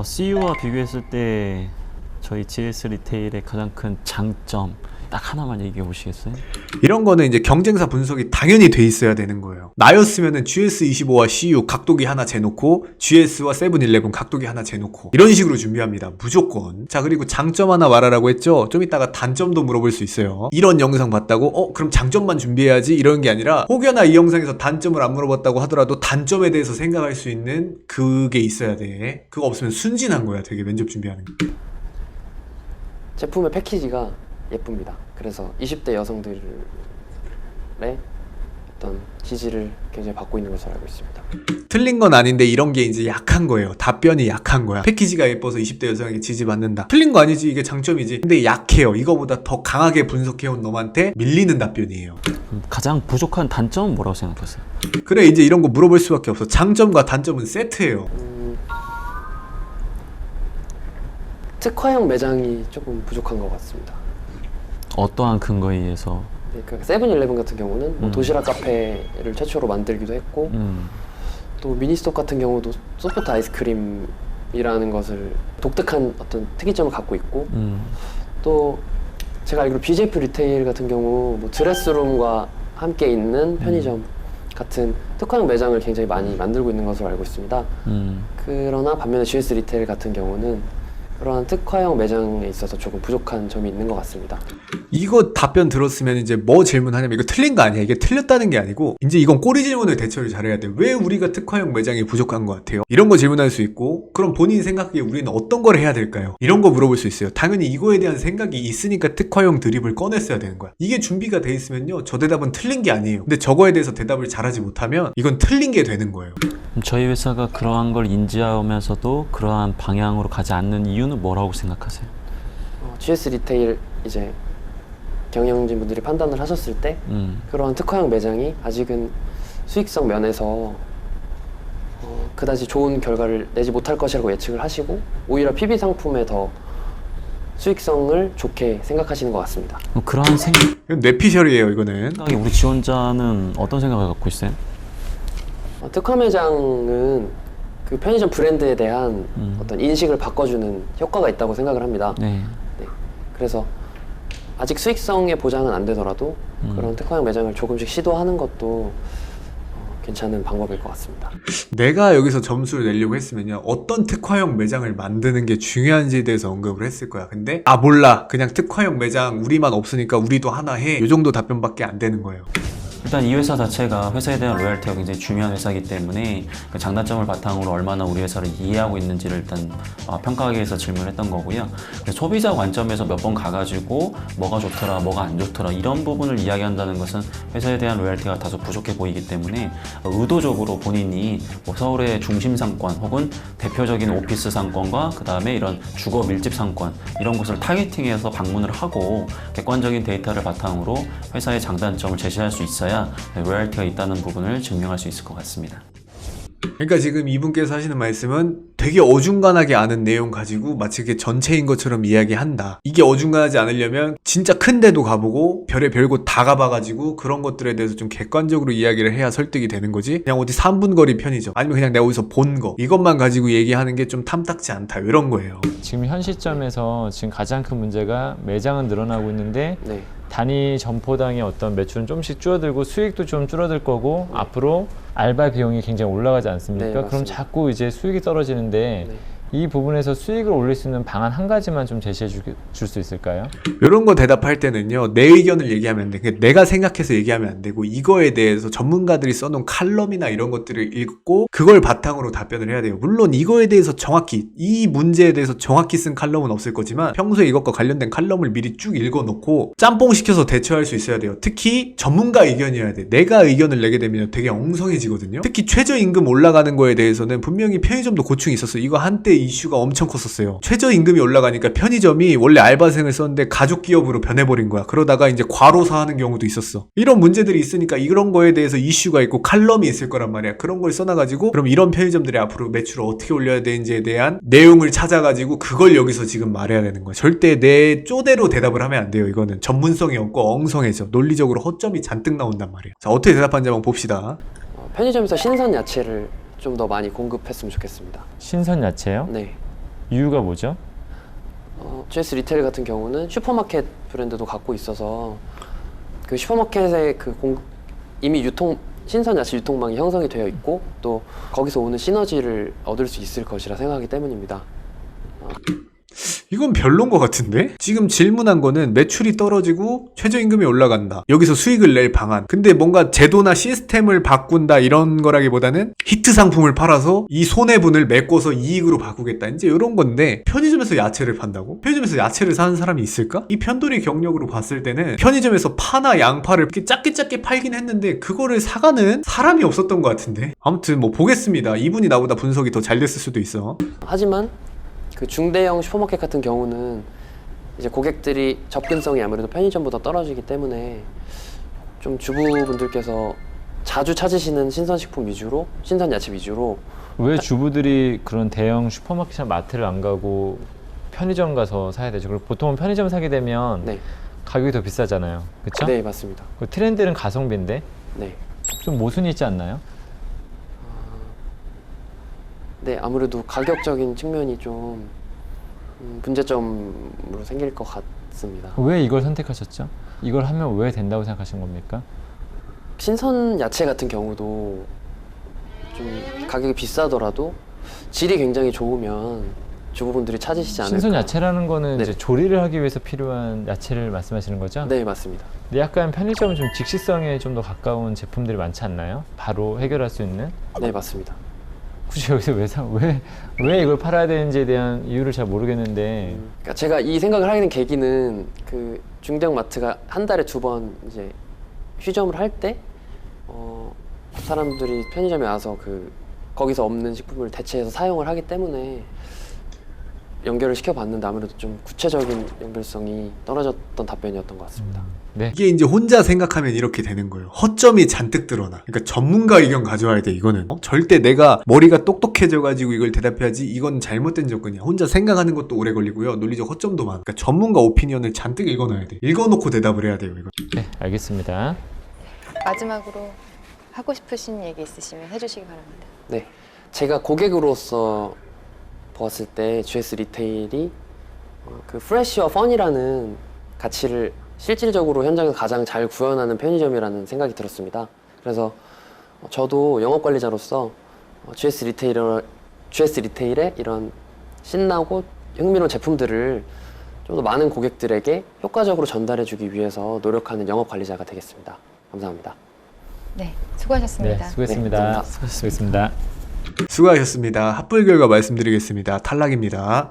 CU와 비교했을 때 저희 GS 리테일의 가장 큰 장점 딱 하나만 얘기해 보시겠어요? 이런 거는 이제 경쟁사 분석이 당연히 돼 있어야 되는 거예요. 나였으면은 GS25와 CU 각도기 하나 재놓고 GS와 세븐일레븐 각도기 하나 재놓고 이런 식으로 준비합니다. 무조건. 자, 그리고 장점 하나 말하라고 했죠? 좀 이따가 단점도 물어볼 수 있어요. 이런 영상 봤다고 그럼 장점만 준비해야지 이런 게 아니라 혹여나 이 영상에서 단점을 안 물어봤다고 하더라도 단점에 대해서 생각할 수 있는 그게 있어야 돼. 그거 없으면 순진한 거야, 되게 면접 준비하는 게. 제품의 패키지가 예쁩니다. 그래서 20대 여성들의 어떤 지지를 굉장히 받고 있는 것으로 알고 있습니다. 틀린 건 아닌데 이런 게 이제 약한 거예요. 답변이 약한 거야. 패키지가 예뻐서 20대 여성에게 지지받는다. 틀린 거 아니지. 이게 장점이지. 근데 약해요. 이거보다 더 강하게 분석해온 놈한테 밀리는 답변이에요. 가장 부족한 단점은 뭐라고 생각하세요? 그래, 이제 이런 거 물어볼 수밖에 없어. 장점과 단점은 세트예요. 특화형 매장이 조금 부족한 것 같습니다. 어떠한 근거에 의해서? 네, 그 세븐일레븐 같은 경우는 뭐 도시락 카페를 최초로 만들기도 했고 또 미니스톱 같은 경우도 소프트 아이스크림이라는 것을 독특한 어떤 특이점을 갖고 있고 또 제가 알기로 BJF 리테일 같은 경우 뭐 드레스룸과 함께 있는 편의점 같은 특화형 매장을 굉장히 많이 만들고 있는 것으로 알고 있습니다. 그러나 반면에 GS 리테일 같은 경우는 그러한 특화형 매장에 있어서 조금 부족한 점이 있는 것 같습니다. 이거 답변 들었으면 이제 뭐 질문하냐면 이거 틀린 거 아니야. 이게 틀렸다는 게 아니고 이제 이건 꼬리 질문을 대처를 잘해야 돼. 왜 우리가 특화형 매장이 부족한 것 같아요? 이런 거 질문할 수 있고 그럼 본인이 생각하기에 우리는 어떤 걸 해야 될까요? 이런 거 물어볼 수 있어요. 당연히 이거에 대한 생각이 있으니까 특화형 드립을 꺼냈어야 되는 거야. 이게 준비가 돼 있으면요. 저 대답은 틀린 게 아니에요. 근데 저거에 대해서 대답을 잘하지 못하면 이건 틀린 게 되는 거예요. 저희 회사가 그러한 걸 인지하면서도 그러한 방향으로 가지 않는 이유는 뭐라고 생각하세요? GS 리테일 이제 경영진 분들이 판단을 하셨을 때 그러한 특화형 매장이 아직은 수익성 면에서 그다지 좋은 결과를 내지 못할 것이라고 예측을 하시고 오히려 PB 상품에 더 수익성을 좋게 생각하시는 것 같습니다. 그러한 이건 뇌피셜이에요, 이거는. 생각이 우리 지원자는 어떤 생각을 갖고 있어요? 특화 매장은 그 편의점 브랜드에 대한 어떤 인식을 바꿔주는 효과가 있다고 생각을 합니다. 네. 네. 그래서 아직 수익성의 보장은 안 되더라도 그런 특화형 매장을 조금씩 시도하는 것도 괜찮은 방법일 것 같습니다. 내가 여기서 점수를 내려고 했으면요. 어떤 특화형 매장을 만드는 게 중요한지에 대해서 언급을 했을 거야. 근데 몰라. 그냥 특화형 매장 우리만 없으니까 우리도 하나 해. 이 정도 답변밖에 안 되는 거예요. 일단 이 회사 자체가 회사에 대한 로열티가 굉장히 중요한 회사이기 때문에 그 장단점을 바탕으로 얼마나 우리 회사를 이해하고 있는지를 일단 평가하기 위해서 질문을 했던 거고요. 소비자 관점에서 몇 번 가가지고 뭐가 좋더라, 뭐가 안 좋더라 이런 부분을 이야기한다는 것은 회사에 대한 로열티가 다소 부족해 보이기 때문에 의도적으로 본인이 뭐 서울의 중심 상권 혹은 대표적인 오피스 상권과 그 다음에 이런 주거 밀집 상권 이런 곳을 타겟팅해서 방문을 하고 객관적인 데이터를 바탕으로 회사의 장단점을 제시할 수 있어야 로열티가 있다는 부분을 증명할 수 있을 것 같습니다. 그러니까 지금 이분께서 하시는 말씀은 되게 어중간하게 아는 내용 가지고 마치 그게 전체인 것처럼 이야기한다. 이게 어중간하지 않으려면 진짜 큰 데도 가보고 별의 별곳 다 가봐가지고 그런 것들에 대해서 좀 객관적으로 이야기를 해야 설득이 되는 거지. 그냥 어디 3분 거리 편의점 아니면 그냥 내가 어디서 본 거 이것만 가지고 얘기하는 게 좀 탐탁지 않다 이런 거예요. 지금 현 시점에서 지금 가장 큰 문제가 매장은 늘어나고 있는데 네. 단위 점포당의 어떤 매출은 조금씩 줄어들고 수익도 좀 줄어들 거고 앞으로 알바 비용이 굉장히 올라가지 않습니까? 네, 그럼 맞습니다. 자꾸 이제 수익이 떨어지는데 네. 이 부분에서 수익을 올릴 수 있는 방안 한 가지만 좀 제시해 줄 수 있을까요? 이런 거 대답할 때는요, 내 의견을 얘기하면 안 돼. 그냥 내가 생각해서 얘기하면 안 되고, 이거에 대해서 전문가들이 써놓은 칼럼이나 이런 것들을 읽고, 그걸 바탕으로 답변을 해야 돼요. 물론 이거에 대해서 정확히, 이 문제에 대해서 정확히 쓴 칼럼은 없을 거지만, 평소에 이것과 관련된 칼럼을 미리 쭉 읽어놓고, 짬뽕 시켜서 대처할 수 있어야 돼요. 특히 전문가 의견이어야 돼. 내가 의견을 내게 되면 되게 엉성해지거든요. 특히 최저임금 올라가는 거에 대해서는 분명히 편의점도 고충이 있었어요. 이거 한때 이슈가 엄청 컸었어요. 최저임금이 올라가니까 편의점이 원래 알바생을 썼는데 가족기업으로 변해버린 거야. 그러다가 이제 과로사하는 경우도 있었어. 이런 문제들이 있으니까 이런 거에 대해서 이슈가 있고 칼럼이 있을 거란 말이야. 그런 걸 써놔가지고 그럼 이런 편의점들이 앞으로 매출을 어떻게 올려야 되는지에 대한 내용을 찾아가지고 그걸 여기서 지금 말해야 되는 거야. 절대 내 쪼대로 대답을 하면 안 돼요. 이거는 전문성이 없고 엉성해져. 논리적으로 허점이 잔뜩 나온단 말이야. 자, 어떻게 대답하는지 한번 봅시다. 편의점에서 신선 야채를 좀 더 많이 공급했으면 좋겠습니다. 신선 야채요? 네. 이유가 뭐죠? GS 리테일 같은 경우는 슈퍼마켓 브랜드도 갖고 있어서 그 슈퍼마켓에 이미 신선 야채 유통망이 형성이 되어 있고 또 거기서 오는 시너지를 얻을 수 있을 것이라 생각하기 때문입니다. 이건 별론 것 같은데? 지금 질문한 거는 매출이 떨어지고 최저임금이 올라간다. 여기서 수익을 낼 방안. 근데 뭔가 제도나 시스템을 바꾼다 이런 거라기보다는 히트 상품을 팔아서 이 손해분을 메꿔서 이익으로 바꾸겠다. 이제 이런 건데 편의점에서 야채를 판다고? 편의점에서 야채를 사는 사람이 있을까? 이 편돌이 경력으로 봤을 때는 편의점에서 파나 양파를 이렇게 작게 팔긴 했는데 그거를 사가는 사람이 없었던 것 같은데? 아무튼 뭐 보겠습니다. 이분이 나보다 분석이 더 잘 됐을 수도 있어. 하지만 그 중대형 슈퍼마켓 같은 경우는 이제 고객들이 접근성이 아무래도 편의점보다 떨어지기 때문에 좀 주부분들께서 자주 찾으시는 신선식품 위주로, 신선 야채 위주로. 왜 주부들이 그런 대형 슈퍼마켓이나 마트를 안 가고 편의점 가서 사야 되죠? 그리고 보통은 편의점 사게 되면 네, 가격이 더 비싸잖아요. 그렇죠? 네 맞습니다. 그 트렌드는 가성비인데 네, 좀 모순이 있지 않나요? 네 아무래도 가격적인 측면이 좀 문제점으로 생길 것 같습니다. 왜 이걸 선택하셨죠? 이걸 하면 왜 된다고 생각하신 겁니까? 신선 야채 같은 경우도 좀 가격이 비싸더라도 질이 굉장히 좋으면 주부분들이 찾으시지 않을까. 신선 야채라는 거는 네. 이제 조리를 하기 위해서 필요한 야채를 말씀하시는 거죠? 네 맞습니다. 근데 약간 편의점은 좀 직시성에 좀 더 가까운 제품들이 많지 않나요? 바로 해결할 수 있는? 네 맞습니다. 굳이 여기서 왜 이걸 팔아야 되는지에 대한 이유를 잘 모르겠는데 그러니까 제가 이 생각을 하게 된 계기는 그 중대형 마트가 한 달에 2번 이제 휴점을 할 때 사람들이 편의점에 와서 거기서 없는 식품을 대체해서 사용을 하기 때문에 연결을 시켜봤는데 아무래도 좀 구체적인 연결성이 떨어졌던 답변이었던 것 같습니다. 네. 이게 이제 혼자 생각하면 이렇게 되는 거예요. 허점이 잔뜩 드러나. 그러니까 전문가 의견 가져와야 돼, 이거는. 절대 내가 머리가 똑똑해져가지고 이걸 대답해야지 이건 잘못된 접근이야. 혼자 생각하는 것도 오래 걸리고요. 논리적 허점도 많아. 그러니까 전문가 오피니언을 잔뜩 읽어놔야 돼. 읽어놓고 대답을 해야 돼요, 이거. 네, 알겠습니다. 마지막으로 하고 싶으신 얘기 있으시면 해주시기 바랍니다. 네, 제가 고객으로서 보았을 때 GS 리테일이 그 프레쉬와 펀이라는 가치를 실질적으로 현장에서 가장 잘 구현하는 편의점이라는 생각이 들었습니다. 그래서 저도 영업관리자로서 GS 리테일의 이런 신나고 흥미로운 제품들을 좀 더 많은 고객들에게 효과적으로 전달해주기 위해서 노력하는 영업관리자가 되겠습니다. 감사합니다. 네, 수고하셨습니다. 네, 수고했습니다. 네, 감사합니다. 수고했습니다. 수고하셨습니다. 합불 결과 말씀드리겠습니다. 탈락입니다.